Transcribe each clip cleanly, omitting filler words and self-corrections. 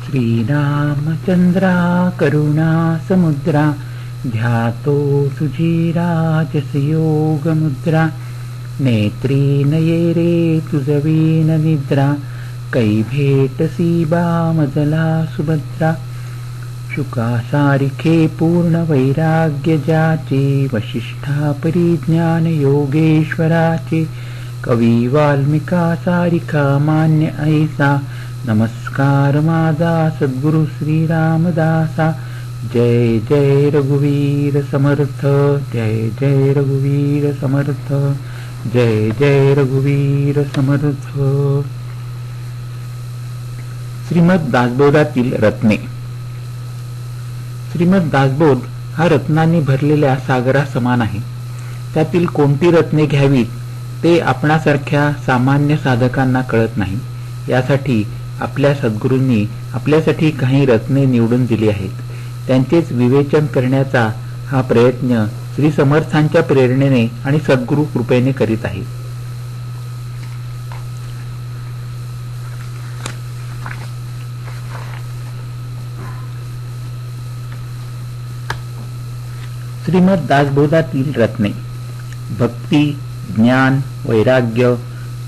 श्रीरामचंद्रा करुणा समुद्रा ध्यातो सुधीराजसयोगमुद्रा नेत्री नये रे तुझवीन निद्रा कै भेटसी बामजला सुभद्रा शुका सारिखे पूर्ण वैराग्य ज्याचे वशिष्ठा परिज्ञान योगेश्वराचे कवी वाल्मिका सारिखा मान्य ऐसा नमस्कार माझा सद्गुरु श्रीरामदासा जय जय रघुवीर समर्थ जय जय रघुवीर समर्थ जय जय रघुवीर समर्थ। श्रीमद दासबोधातील रत्ने। श्रीमद दासबोध हा रत्नांनी भरलेल्या सागरा समान आहे। त्यातील कोणती रत्ने घ्यावीत ते आपणासारख्या सामान्य साधकांना कळत नाही। यासाठी आपल्या सद्गुरूंनी आपल्यासाठी काही रत्ने निवडून दिली आहेत। त्यांचेच विवेचन करण्याचा हा प्रयत्न श्री समर्थांच्या प्रेरणेने आणि सद्गुरू कृपेने करीत आहे। श्रीमद दासबोधातील रत्ने। भक्ती, ज्ञान, वैराग्य,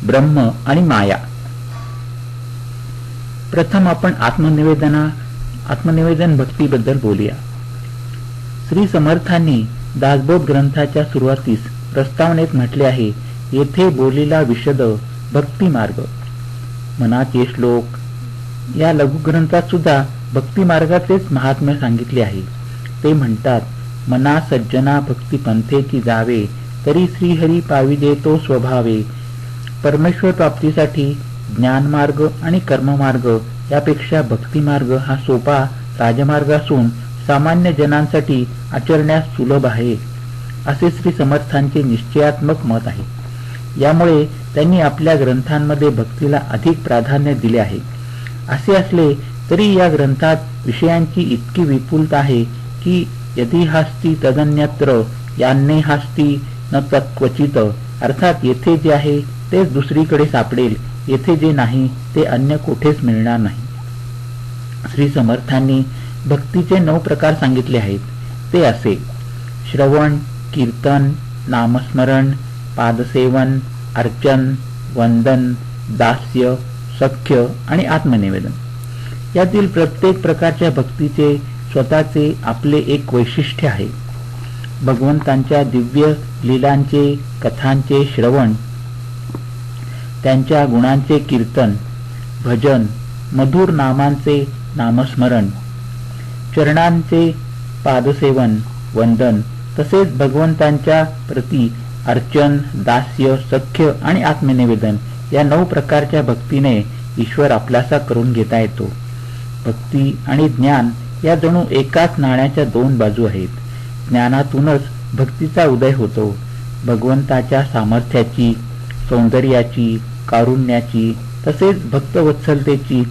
ब्रह्म आणि माया। प्रथम आपण आत्मनिवेदन भक्तीबद्दल बोलूया। श्री समर्थांनी दासबोध ग्रंथाच्या सुरुवातीस प्रस्तावनेत म्हटले आहे, येथे बोलीला विशद भक्ती मार्ग। मनाचे श्लोक या लघुग्रंथात सुद्धा भक्ती मार्गाचेच महात्म्य सांगितले आहे। ते म्हणतात, मना सज्जना भक्ती पंथेची जावे तरी श्रीहरी पाविदे तो स्वभावे। परमेश्वर प्राप्तीसाठी ज्ञानमार्ग आणि कर्ममार्ग यापेक्षा भक्तिमार्ग हा सोपा राजमार्ग असून सामान्य जनांसाठी आचरण्यास सुलभ आहे, असे श्री समर्थांचे निश्चयात्मक मत आहे। यामुळे त्यांनी आपल्या ग्रंथांमध्ये भक्तीला अधिक प्राधान्य दिले आहे। असे असले तरी या ग्रंथात विषयांची इतकी विपुलता आहे की यदि हास्ति तदन्यत्र यान्ने हास्ति न तत्क्वचित, अर्थात येथे जे आहे तेच दुसरीकडे सापडेल, येथे जे नाही ते अन्य कोठेच मिळणार नाही। श्री समर्थांनी भक्तीचे 9 प्रकार सांगितले आहेत। ते असे: श्रवण, कीर्तन, नामस्मरण, पादसेवन, अर्चन, वंदन, दास्य, सख्य आणि आत्मनिवेदन। यातील प्रत्येक प्रकारच्या भक्तीचे स्वतःचे आपले एक वैशिष्ट्य आहे। भगवंतांच्या दिव्य लीलांचे कथांचे श्रवण, त्यांच्या गुणांचे कीर्तन, भजन, मधुर नामांचे नामस्मरण, चरणांचे पादसेवन, वंदन, तसेच भगवंतांच्या प्रती अर्चन, दास्य, सख्य आणि आत्मनिवेदन या 9 प्रकारच्या भक्तीने ईश्वर आपलासा करून घेता येतो। भक्ती आणि ज्ञान या जणू एकाच नाण्याच्या 2 बाजू आहेत। ज्ञानातूनच भक्तीचा उदय होतो। भगवंताच्या सामर्थ्याची, सौंदर्याची, कारुण्याची तसेच भक्तवत्सलतेची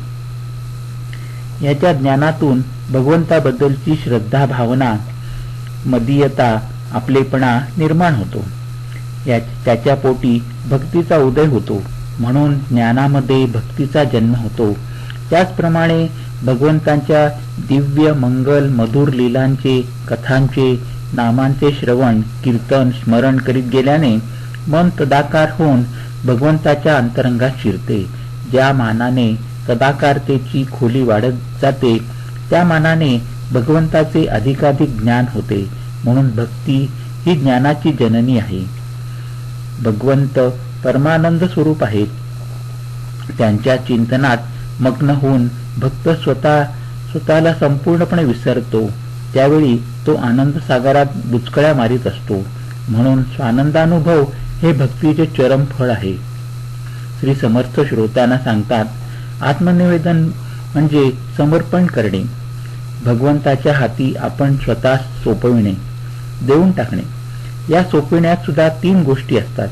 याच्या ज्ञानातून भगवंताबद्दलची श्रद्धा भावना, मदीयता, आपलेपणा निर्माण होतो। त्याच्या पोटी भक्तीचा उदय होतो, म्हणून ज्ञानामध्ये भक्तीचा जन्म होतो। त्याचप्रमाणे भगवंतांच्या दिव्य मंगल मधुर लीलांचे कथांचे नामांचे श्रवण कीर्तन स्मरण करीत गेल्याने मन तदाकार होऊन भगवंताच्या अंतरंगात शिरते। ज्या मानाने तदाकारतेची खोली वाढत जाते त्या मानाने भगवंताचे अधिकाधिक ज्ञान होते। म्हणून भक्ती ही ज्ञानाची जननी आहे। भगवंत परमानंद स्वरूप आहेत। त्यांच्या चिंतनात मग्न होऊन भक्त स्वतःला संपूर्णपणे विसरतो। त्यावेळी तो आनंद सागरात बुचकळ्या मारीत असतो। म्हणून स्वानंदानुभव हे भक्तीचे चरम फळ आहे। श्री समर्थ श्रोत्यांना सांगतात, आत्मनिवेदन म्हणजे समर्पण करणे, भगवंताच्या हाती आपण स्वतः सोपविणे, देऊन टाकणे। या सोपविण्यात सुद्धा 3 गोष्टी असतात।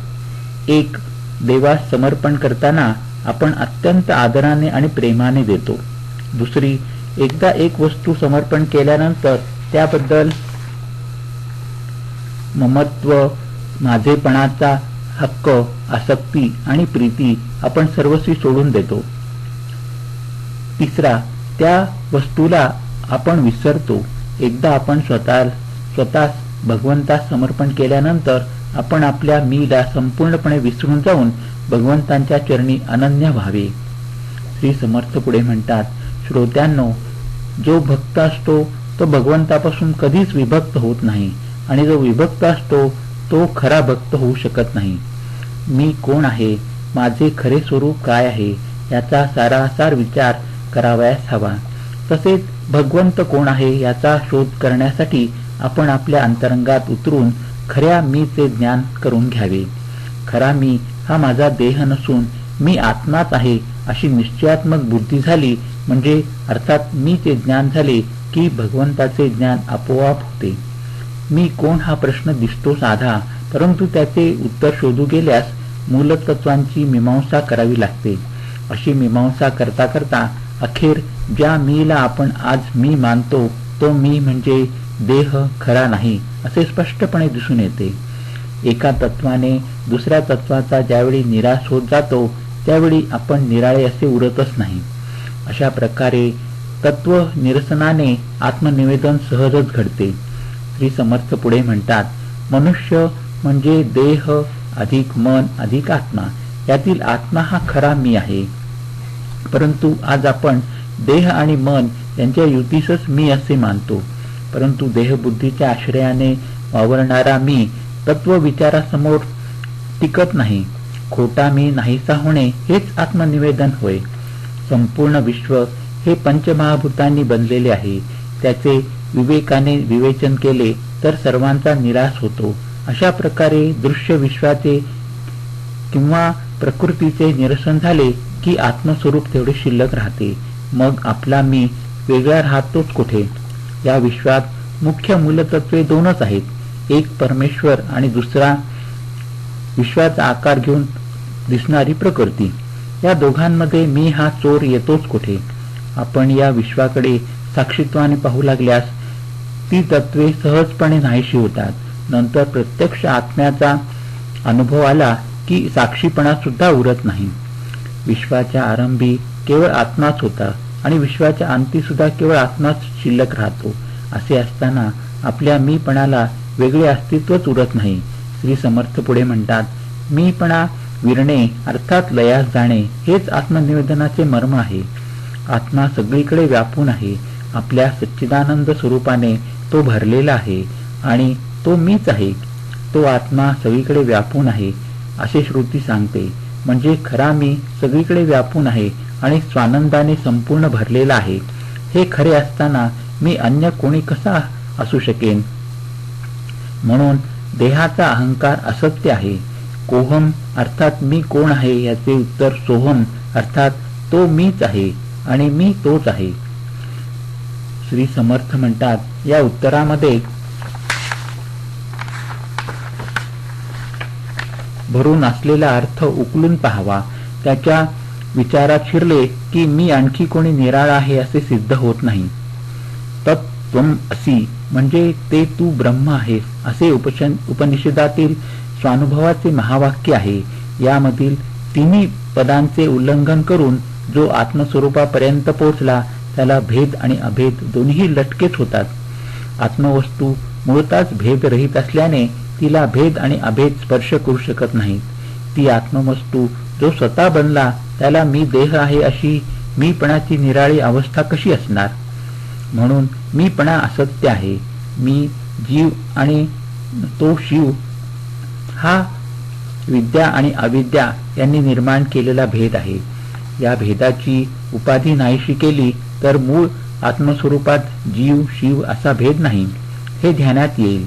एक, देवास समर्पण करताना आपण अत्यंत आदराने आणि प्रेमाने देतो। दुसरी, एकदा एक वस्तू समर्पण केल्यानंतर त्याबद्दल ममत्व, माझेपणाचा हक्क, आसक्ती आणि प्रीती आपण सर्वस्वी सोडून देतो। तिसरा, त्या वस्तूला आपण विसरतो. एकदा आपण स्वतःस भगवंतास समर्पण केल्यानंतर आपण आपल्या मीला संपूर्णपणे विसरून जाऊन भगवंतांच्या चरणी अनन्य व्हावे. श्री समर्थ पुढे म्हणतात, श्रोत्यांनो, जो भक्त असतो तो भगवंतापासून कधीच विभक्त होत नाही आणि जो विभक्त असतो तो खरा भक्त होऊ शकत नाही. मी कोण आहे, माझे खरे स्वरूप काय आहे याचा सारासार विचार करावयास हवा. तसेच भगवंत कोण आहे याचा शोध करण्यासाठी आपण आपल्या अंतरंगात उतरून खऱ्या मीचे ज्ञान करून घ्यावे. खरा मी हा माझा देह नसून मी आत्माच आहे अशी निश्चयात्मक बुद्धी झाली म्हणजे अर्थात मीचे ज्ञान झाले की भगवंताचे ज्ञान आपोआप होते. मी कोण हा प्रश्न दिसतो साधा, परंतु त्याचे उत्तर शोधू गेल्यास मूलतत्वांची मीमांसा करावी लागते. अशी मीमांसा करता करता अखेर ज्या मीला आपण आज मी मानतो तो मी म्हणजे देह खरा नाही असे स्पष्टपणे दिसून येते. एका तत्वाने दुसऱ्या तत्वाचा ज्यावेळी निराश होत जातो त्यावेळी आपण निराळे असे उरतच नाही. अशा प्रकारे तत्व निरसनाने आत्मनिवेदन सहजच घडते. श्री समर्थ पुढे म्हणतात, मनुष्य म्हणजे देह अधिक मन अधिक आत्मा. यातील आत्मा हा खरा मी आहे. परंतु आज आपण देह आणि मन यांच्या युतीसच मी असे मानतो. परंतु देहबुद्धीच्या आश्रयाने वावरणारा मी तत्व विचारासमोर टिकत नाही. खोटा मी नाहीसा होणे हेच आत्मनिवेदन होय. संपूर्ण विश्व हे पंचमहाभूतांनी बनलेले आहे. त्याचे विवेकाने विवेचन केले तर सर्वांचा निराश होतो. अशा प्रकारे दृश्य विश्वाचे किंवा प्रकृतीचे निरसन झाले की आत्मस्वरूप तेवढे शिल्लक राहते. मग आपला मी वेगळा राहतोच कुठे. या विश्वात मुख्य मूलतत्वे दोनच आहेत, एक परमेश्वर आणि दुसरा विश्वाचा आकार घेऊन दिसणारी प्रकृती. या दोघांमध्ये मी हा चोर येतोच कुठे. आपण या विश्वाकडे साक्षीत्वाने पाहू लागल्यास ती तत्वे सहजपणे नाहीशी होतात. नंतर प्रत्यक्ष आत्म्याचा अनुभव आला की साक्षीपणा सुद्धा उरत नाही. विश्वाच्या आरंभी केवळ आत्माच होता आणि विश्वाच्या अंती सुद्धा केवळ आत्माच शिल्लक राहतो. असे असताना आपल्या मीपणाला वेगळे अस्तित्वच उरत नाही. श्री समर्थ पुढे म्हणतात, मीपणा विरणे अर्थात लयास जाणे हेच आत्मनिवेदनाचे मर्म आहे. आत्मा सगळीकडे व्यापून आहे. आपल्या सच्चिदानंद स्वरूपाने तो भरलेला आहे आणि तो मीच आहे. तो आत्मा सगळीकडे व्यापून आहे असे श्रुती सांगते. म्हणजे खरा मी सगळीकडे व्यापून आहे आणि स्वानंदाने संपूर्ण भरलेला आहे. हे खरे असताना मी अन्य कोणी कसा असू शकेन. म्हणून देहाचा अहंकार असत्य आहे. कोहम अर्थात मी कोण आहे याचे उत्तर सोहम अर्थात तो मीच आहे आणि मी तोच आहे. श्री समर्थ म्हणतात, या उत्तरामध्ये भरून असलेला अर्थ उकलून पाहावा. त्याच्या विचारात शिरले की मी आणखी कोणी निराळा आहे असे सिद्ध होत नाही. तत्त्वम असी म्हणजे ते तू ब्रह्म आहेस असे उपनिषदातील स्वानुभवाचे महावाक्य आहे. यामधील तिन्ही पदांचे उल्लंघन करून जो आत्मस्वरूपापर्यंत पोहोचला त्याला भेद आणि अभेद दोन्ही लटकेच होतात. आत्मवस्तू मूळतःच भेदरहित असल्याने तिला भेद आणि अभेद स्पर्श करू शकत नाहीत. ती आत्मवस्तू जो स्वतः बनला त्याला मी देह आहे अशी मीपणाची निराळी अवस्था कशी असणार. म्हणून मीपणा असत्य आहे. मी जीव आणि तो शिव हा विद्या आणि अविद्या यांनी निर्माण केलेला भेद आहे. या भेदाची उपाधी नाहीशी केली तर मूळ आत्मस्वरूपात जीव शिव असा भेद नाही हे ध्यानात येईल.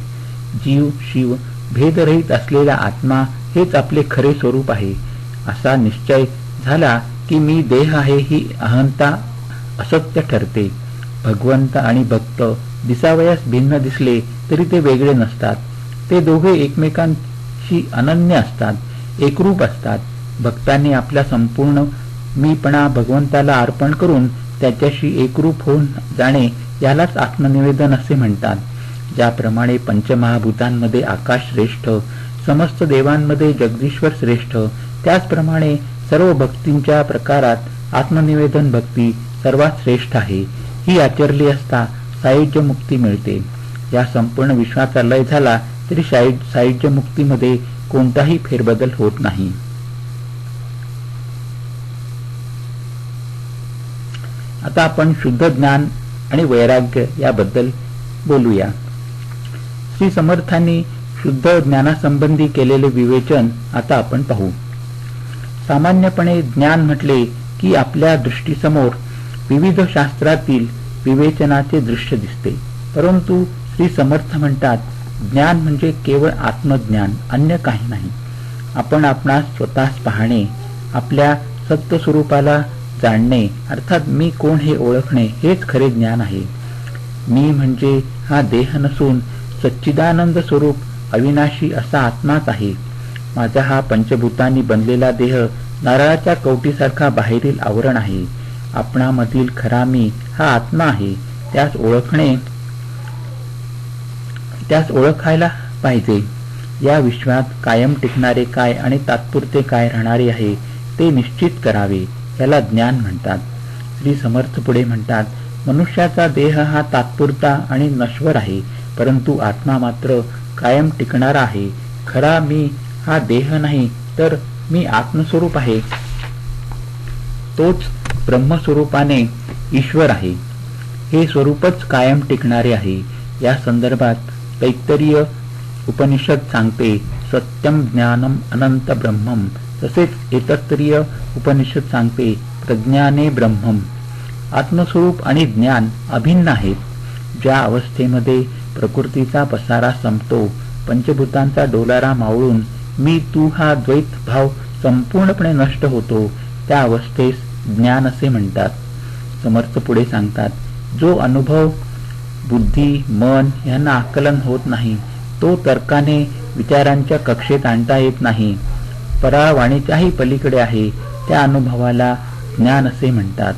जीव शिव भेदरहित असलेला आत्मा हेच आपले खरे स्वरूप आहे असा निश्चय झाला की मी देह आहे ही अहंता असत्य ठरते. भगवंत आणि भक्त दिसावयास भिन्न दिसले तरी ते वेगळे नसतात. ते दोघे एकमेकांशी अनन्य असतात, एकरूप असतात. भक्तांनी आपला संपूर्ण मीपणा भगवंताला अर्पण करून त्याच्याशी एकरूप होऊन जाणे यालाच आत्मनिवेदन असे म्हणतात. ज्याप्रमाणे पंचमहाभूतांमध्ये आकाश श्रेष्ठ, समस्त देवांमध्ये जगदीश्वर श्रेष्ठ, त्याचप्रमाणे सर्व भक्तींच्या प्रकारात आत्मनिवेदन भक्ती सर्वात श्रेष्ठ आहे, ही आचरली असता सायुज्य मुक्ती मिळते. या संपूर्ण विश्वाचा लय झाला तरी सायुज्य मुक्तीमध्ये कोणताही फेरबदल होत नाही. आता आपण शुद्ध ज्ञान आणि वैराग्य याबद्दल बोलूया. श्री समर्थांनी शुद्ध ज्ञानासंबंधी केलेले विवेचन आता आपण पाहू. सामान्यपणे ज्ञान म्हटले की आपल्या दृष्टीसमोर विविध शास्त्रातील विवेचनाचे दृश्य दिसते, परंतु श्री समर्थ म्हणतात ज्ञान म्हणजे केवळ आत्मज्ञान, अन्य काही नाही. आपण आपणास स्वतःच पाहणे, आपल्या सत्य स्वरूपाला जाणणे, अर्थात मी कोण हे ओळखणे हेच खरे ज्ञान आहे. मी म्हणजे हा देह नसून सच्चिदानंद स्वरूप अविनाशी असा आत्माच आहे. माझा हा पंचभूतांनी बनलेला देह नारळाच्या कवटीसारखा बाहेरील आवरण आहे. आपणामधील खरा मी हा आत्मा आहे. त्यास ओळखायला पाहिजे. या विश्वात कायम टिकणारे काय आणि तात्पुरते काय राहणारे आहे ते निश्चित करावे, याला ज्ञान म्हणतात. श्री समर्थ पुढे म्हणतात, मनुष्याचा देह हा तात्पुरता आणि नश्वर आहे, परंतु आत्मा मात्र कायम टिकणारा आहे. खरा मी हा देह नाही, तर मी आत्मस्वरूप आहे. तोच ब्रह्मस्वरूपाने ईश्वर आहे. हे स्वरूपच कायम टिकणारे आहे. या संदर्भात तैत्तरीय उपनिषद सांगते, सत्यम ज्ञानम अनंत ब्रह्मम. तसेच एतत्तरीय उपनिषद सांगते, प्रज्ञाने ब्रह्मम. आत्मस्वरूप आणि ज्ञान अभिन्न आहेत. ज्या अवस्थेमध्ये प्रकृतीचा पसारा संपतो, पंचभूतांचा डोलारा मावळून मी तू हा द्वैत भाव संपूर्णपणे नष्ट होतो, त्या अवस्थेस ज्ञान असे म्हणतात. समर्थ पुढे सांगतात, जो अनुभव बुद्धी मन यांना आकलन होत नाही, तो तर्काने विचारांच्या कक्षेत आणता येत नाही, परावाणीच्याही पलीकडे आहे, त्या अनुभवाला ज्ञान असे म्हणतात.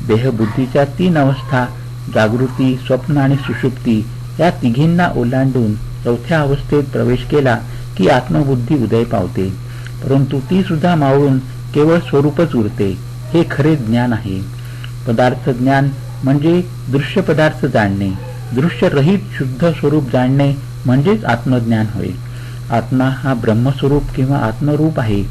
देहबुद्धीच्या 3 अवस्था जागृती, स्वप्न आणि सुषुप्ती या तिघींना ओलांडून 4थ्या अवस्थेत प्रवेश केला की आत्मबुद्धी उदय पावते, परंतु ती सुद्धा मावळून केवळ स्वरूपच उरते. हे खरे ज्ञान आहे. पदार्थ ज्ञान म्हणजे दृश्य पदार्थ जाणणे. दृश्यरहित शुद्ध स्वरूप जाणणे म्हणजेच आत्मज्ञान होय. आत्मा हा ब्रह्मस्वरूप किंवा आत्मरूप आहे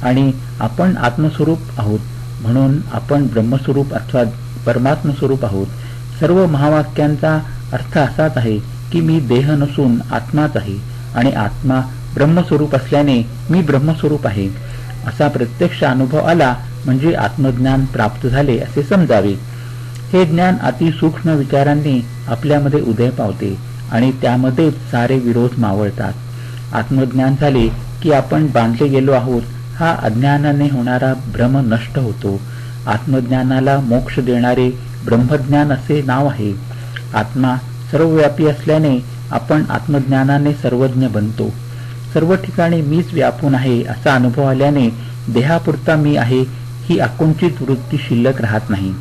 आणि आपण आत्मस्वरूप आहोत, म्हणून आपण ब्रह्मस्वरूप अथवा परमात्मस्वरूप आहोत. सर्व महावाक्यांचा अर्थ असाच आहे की मी देह नसून आत्माच आहे आणि आत्मा ब्रह्मस्वरूप असल्याने मी ब्रह्मस्वरूप आहे. असा प्रत्यक्ष अनुभव आला म्हणजे आत्मज्ञान प्राप्त झाले असे समजावे. हे ज्ञान अतिसूक्ष्म विचारांनी आपल्यामध्ये उदय पावते आणि त्यामध्येच सारे विरोध मावळतात. आत्मज्ञान झाले की आपण बांधले गेलो आहोत हा अज्ञानाने होणारा भ्रम नष्ट होतो. आत्मज्ञानाला मोक्ष देणारे ब्रह्मज्ञान असे नाव आहे. आत्मा सर्वव्यापी असल्याने आपण आत्मज्ञानाने सर्वज्ञ बनतो. सर्व ठिकाणी मीच व्यापून आहे असा अनुभव आल्याने देहापुरता मी आहे ही आकुंचित वृत्ती शिल्लक राहत नाही.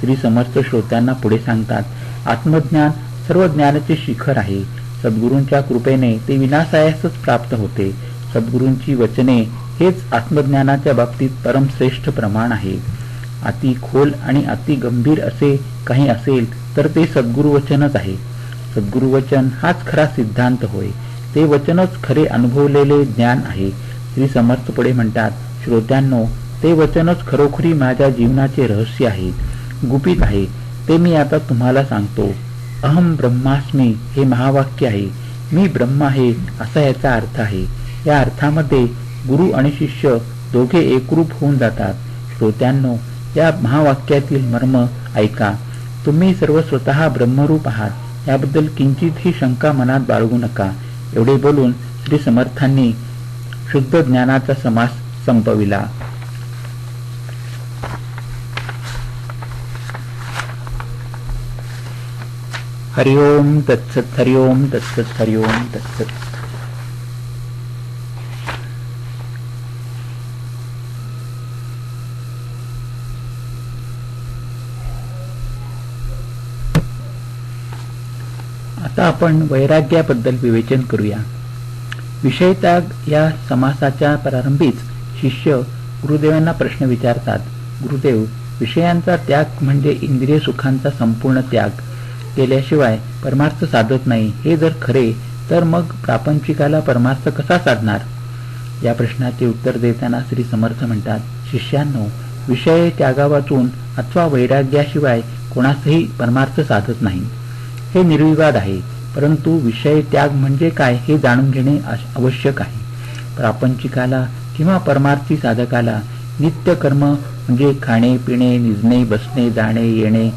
श्री समर्थ श्रोत्यांना पुढे सांगतात, आत्मज्ञान सर्व ज्ञानाचे शिखर आहे. सद्गुरूंच्या कृपेने ते विनासायासच प्राप्त होते. सद्गुरूंची वचने हेच आत्मज्ञानाच्या बाबतीत परमश्रेष्ठ प्रमाण आहे. अति खोल आणि अति गंभीर असे काही असेल तर ते सद्गुरुवचनच आहे. सद्गुरुवचन हाच खरा सिद्धांत होय. ते वचनच खरे अनुभवलेले ज्ञान आहे. श्री समर्थ पुढे म्हणतात, श्रोत्यांनो, ते वचनच खरोखरी माझ्या जीवनाचे रहस्य आहे, गुपित आहे. ते मी आता तुम्हाला सांगतो. अहम ब्रह्मास्मी हे महावाक्य आहे. मी ब्रह्म आहे असा याचा अर्थ आहे. या अर्थामध्ये गुरु आणि शिष्य दोघे एकरूप होऊन जातात. श्रोत्यांनो, या महावाक्यातील मर्म ऐका. तुम्ही सर्व स्वतः ब्रह्मरूप आहात, याबद्दल किंचितही शंका मनात बाळगू नका. एवढे बोलून श्री समर्थांनी शुद्ध ज्ञानाचा समास संपविला. हरिओम तत्सत, हरिओम तत्सत, हरिओम तत्सत. आता आपण वैराग्याबद्दल विवेचन करूया. विषयत्याग या समासाच्या प्रारंभीच शिष्य गुरुदेवांना प्रश्न विचारतात, गुरुदेव, विषयांचा त्याग म्हणजे इंद्रिय सुखांचा संपूर्ण त्याग केल्याशिवाय परमार्थ साधत नाही. हे जर खरे तर मग प्रापंचिकाला परमार्थ कसा साधणार? या प्रश्नाचे उत्तर देताना श्री समर्थ म्हणतात, शिष्यांनो, विषय त्यागावाचून अथवा वैराग्याशिवाय कोणासही परमार्थ साधत नाही. हे निर्विवाद आहे. परंतु विषय त्याग म्हणजे काय हे जाणून घेणे आवश्यक आहे. प्रापंचिकाला किंवा परमार्थी साधकाला नित्य कर्म म्हणजे खाणे पिणे निजणे बसणे जाणे येणे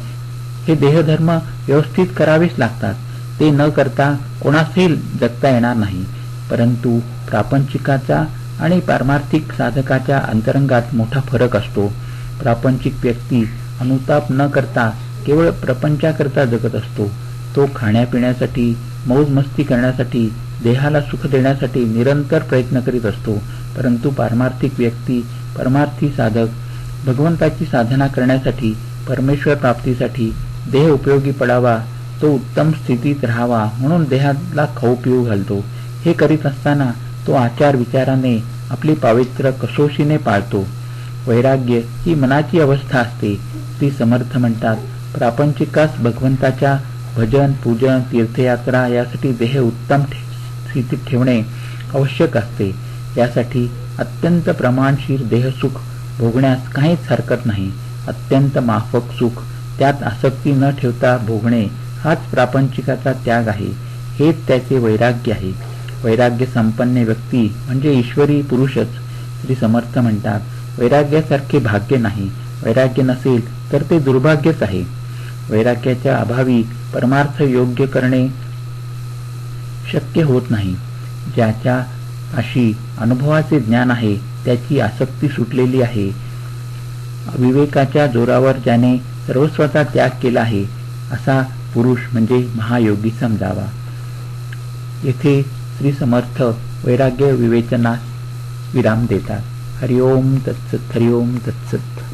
हे देहधर्म व्यवस्थित करावेच लागतात. ते न करता कोणासही जगता येणार नाही. परंतु प्रापंचिकाचा आणि पारमार्थिक साधकाच्या अंतरंगात मोठा फरक असतो. प्रापंचिक व्यक्ती अनुताप न करता केवळ प्रपंचाकरता जगत असतो. तो खाण्यापिण्यासाठी मौज मस्ती करण्यासाठी देहाला सुख देण्यासाठी निरंतर प्रयत्न करीत असतो. परंतु पारमार्थिक व्यक्ती परमार्थी साधक भगवंताची साधना करण्यासाठी परमेश्वर प्राप्तीसाठी देह उपयोगी पडावा, तो उत्तम स्थितीत राहावा म्हणून देहाला खाऊ पिऊ घालतो. हे करीत असताना तो आचार विचाराने आपली पावित्र्य कसोशीने पाळतो. वैराग्य ही मनाची अवस्था असते. श्री समर्थ म्हणतात, प्रापंचिकास भगवंताच्या भजन पूजन तीर्थयात्रा यासाठी देह उत्तम स्थितीत ठेवणे आवश्यक असते. यासाठी अत्यंत प्रमाणशीर देहसुख भोगण्यास काहीच हरकत नाही. अत्यंत माफक सुख त्यात आसक्ती न ठेवता भोगणे हाच प्रापंचिकाचा त्याग आहे. हेच त्याचे वैराग्य आहे. वैराग्य संपन्न व्यक्ती म्हणजे ईश्वरी पुरुषच. श्री समर्थ म्हणतात, वैराग्यासारखे भाग्य नाही. वैराग्य नसेल तर ते दुर्भाग्यच आहे. वैराग्याच्या अभावी परमार्थ योग्य करणे शक्य होत नाही. ज्याच्या अशी अनुभवाचे ज्ञान आहे, त्याची आसक्ती सुटलेली आहे, विवेकाच्या जोरावर ज्याने सर्वस्वाचा त्याग केला आहे, असा पुरुष म्हणजे महायोगी समजावा. येथे श्री समर्थ वैराग्य विवेचनास विराम देतात. हरिओम तत्सत. हरिओम तत्सत.